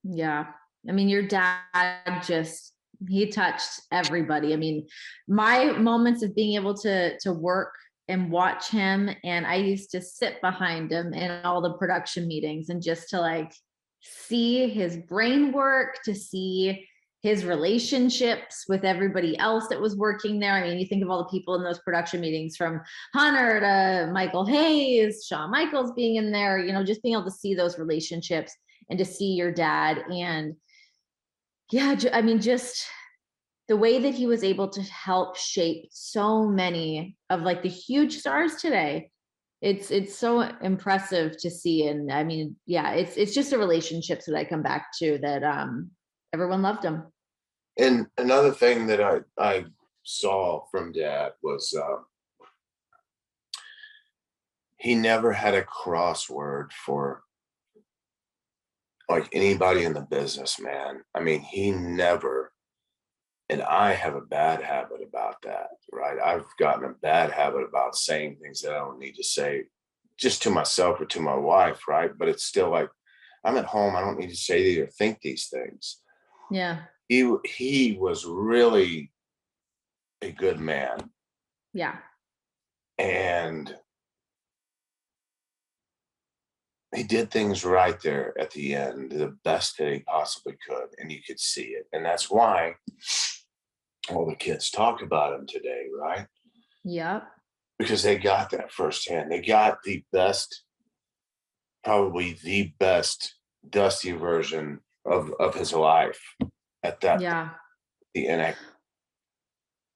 Yeah. I mean, your dad just, he touched everybody. I mean, my moments of being able to work and watch him, and I used to sit behind him in all the production meetings and just to like see his brain work, to see his relationships with everybody else that was working there. I mean, you think of all the people in those production meetings, from Hunter to Michael Hayes, Shawn Michaels being in there, just being able to see those relationships and to see your dad. And yeah, I mean, just the way that he was able to help shape so many of like the huge stars today. It's so impressive to see. And I mean, yeah, it's just the relationships that I come back to, that everyone loved him. And another thing that I saw from Dad was he never had a crossword for like anybody in the business, man. I mean, he never, and I have a bad habit about that, right? I've gotten a bad habit about saying things that I don't need to say just to myself or to my wife, right? But it's still like, I'm at home. I don't need to say these or think these things. Yeah. He was really a good man. Yeah. And he did things right there at the end, the best that he possibly could. And you could see it. And that's why all the kids talk about him today, right? Yep. Because they got that firsthand. They got the best, probably the best Dusty version of his life at that point. Yeah. And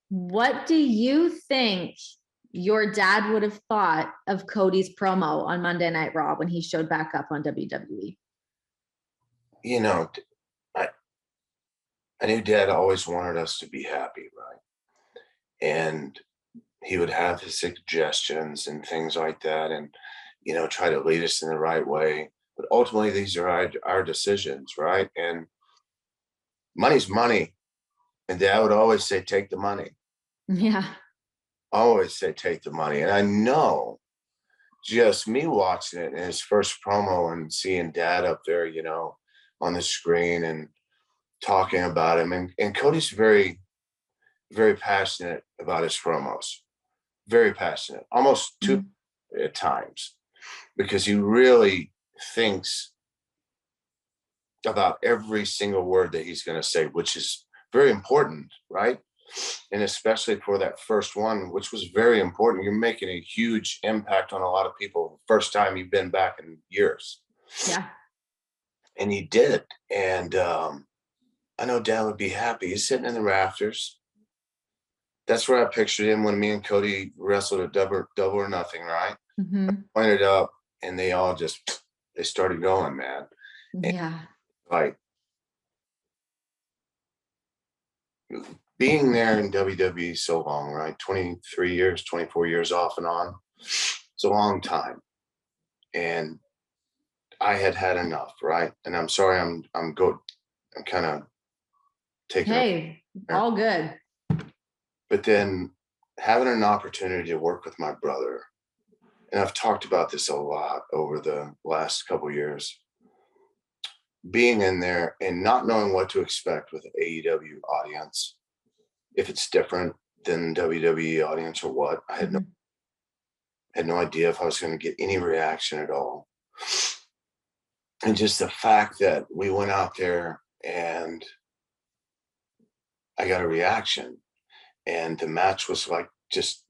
What do you think your dad would have thought of Cody's promo on Monday Night Raw when he showed back up on WWE? you know, I, I knew Dad always wanted us to be happy, right? And he would have his suggestions and things like that, and try to lead us in the right way. But ultimately, these are our decisions, right? And money's money. And Dad would always say, take the money. Yeah. Always say, take the money. And I know, just me watching it in his first promo and seeing Dad up there, on the screen and talking about him. And Cody's very, very passionate about his promos. Very passionate, almost too at times, because he really thinks about every single word that he's going to say, which is very important, right? And especially for that first one, which was very important. You're making a huge impact on a lot of people. First time you've been back in years. Yeah. And he did it. And I know Dad would be happy. He's sitting in the rafters. That's where I pictured him when me and Cody wrestled at double or nothing, right? Mm-hmm. Pointed up, and they started going, man. And Yeah. like being there in WWE so long, right? 23 years, 24 years off and on. It's a long time. And I had enough, right? And I'm sorry, I'm kind of taking Hey, a, all good. but then having an opportunity to work with my brother, and I've talked about this a lot over the last couple of years, being in there and not knowing what to expect with the AEW audience, if it's different than WWE audience or what. I had no idea if I was going to get any reaction at all. And just the fact that we went out there and I got a reaction, and the match was like, just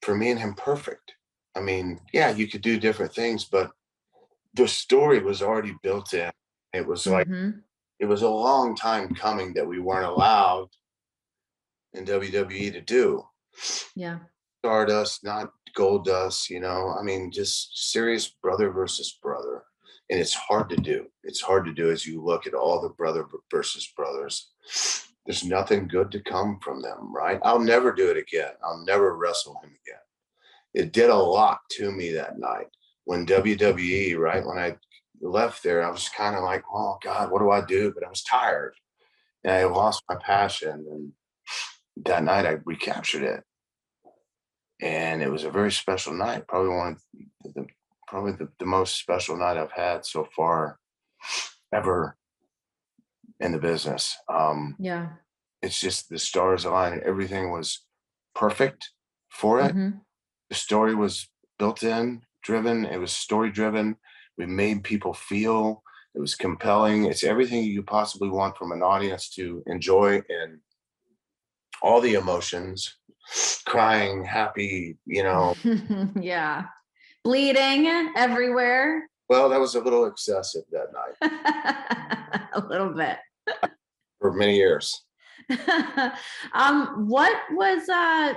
for me and him, perfect. I mean, yeah, you could do different things, but the story was already built in. It was like, Mm-hmm. it was a long time coming that we weren't allowed in WWE to do. Yeah. Stardust, not Gold Dust, I mean, just serious brother versus brother. And it's hard to do. It's hard to do as you look at all the brother versus brothers. There's nothing good to come from them, right? I'll never do it again. I'll never wrestle him again. It did a lot to me that night when WWE, right? When I left there, I was kind of like, oh God, what do I do? But I was tired and I lost my passion. And that night I recaptured it. And it was a very special night. Probably the most special night I've had so far ever. in the business. Yeah. It's just the stars aligned. Everything was perfect for it. Mm-hmm. The story was built in, driven. It was story driven. We made people feel. It was compelling. It's everything you could possibly want from an audience to enjoy, and all the emotions, crying, happy, Yeah. Bleeding everywhere. Well, that was a little excessive that night A little bit. for many years. What was not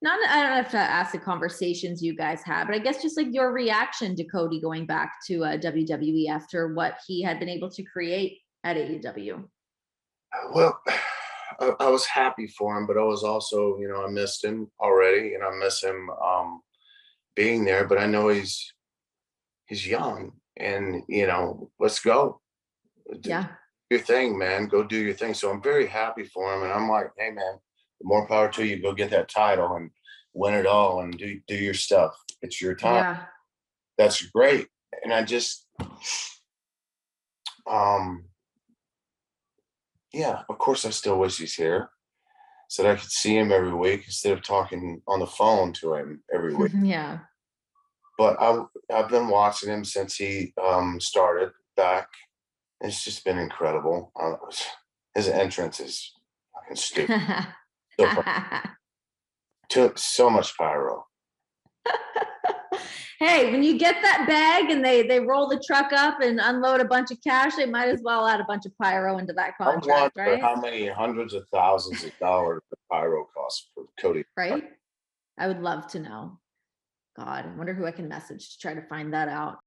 I don't have to ask the conversations you guys had, but I guess just like your reaction to Cody going back to WWE after what he had been able to create at AEW. Well, I was happy for him, but I was also, I missed him already, and I miss him being there. But I know he's young, and let's go. Do Yeah. your thing, man. Go do your thing. So I'm very happy for him, and I'm like, hey, man, more power to you. Go get that title and win it all, and do your stuff. It's your time. Yeah. That's great. And I just, yeah, of course, I still wish he's here so that I could see him every week instead of talking on the phone to him every week. Yeah. But I've been watching him since he started back. It's just been incredible. His entrance is fucking stupid. So far. Took so much pyro. Hey, when you get that bag and they roll the truck up and unload a bunch of cash, they might as well add a bunch of pyro into that contract, I wonder right? how many hundreds of thousands of dollars the pyro costs for Cody. Right? I would love to know. God, I wonder who I can message to try to find that out.